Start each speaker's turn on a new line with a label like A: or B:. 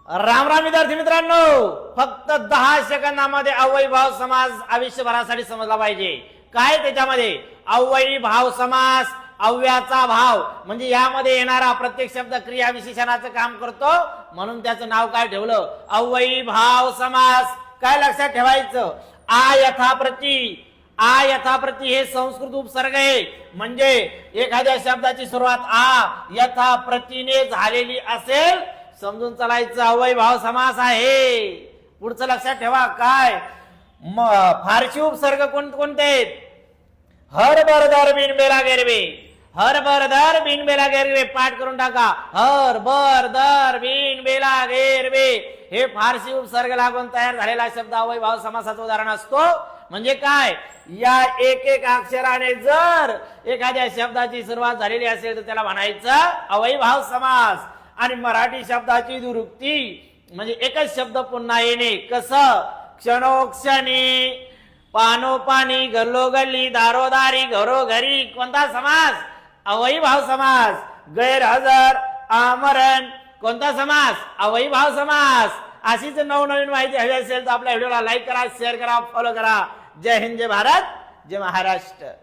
A: राम राम विद्यार्थी मित्रांनो, फक्त 10 सेकंदामध्ये अव्ययीभाव समास आयुष्यभरासाठी समजला पाहिजे। काय त्याच्यामध्ये अव्ययीभाव समास, अव्ययाचा भाव म्हणजे यामध्ये येणारा प्रत्येक शब्द क्रिया विशेषणाचं काम करतो, म्हणून त्याचं नाव काय ठेवलं, अव्ययीभाव समास। काय लक्षात ठेवायचं, आ यथा प्रति, आ यथा प्रति हे संस्कृत उपसर्ग आहे, म्हणजे एखाद्या शब्दाची सुरुवात आ यथा प्रतीने झालेली असेल समजून चालायचं अव्ययीभाव समास आहे। पुढचं लक्षात ठेवा, काय फारसी उपसर्ग कोणते आहेत, हर बरदर बिन बेला गेरवे, हर बरदर बिन बेला गेरवे, पाठ करून टाका, हर बरदर बिन बेला गेरवे हे फारसी उपसर्ग लागून तयार झालेला शब्द अव्ययीभाव समासाचं उदाहरण असतो। म्हणजे काय, या एक एक अक्षराने जर एखाद्या शब्दाची सुरुवात झालेली असेल तर त्याला म्हणायचं अव्ययीभाव समास। आणि मराठी शब्दाची दुरुक्ती म्हणजे एकच शब्द पुन्हा येणे, कसं, क्षणोक्षणी, पानोपानी, गल्लोगल्ली, दारोदारी, घरोघरी, कोणता समास, अव्ययीभाव समास। गैरहजर, आमरण, कोणता समास, अव्ययीभाव समास। अशीच नवनवीन माहिती हवी असेल तर आपल्या व्हिडिओला लाईक करा, शेअर करा, फॉलो करा। जय हिंद, जय भारत, जय महाराष्ट्र।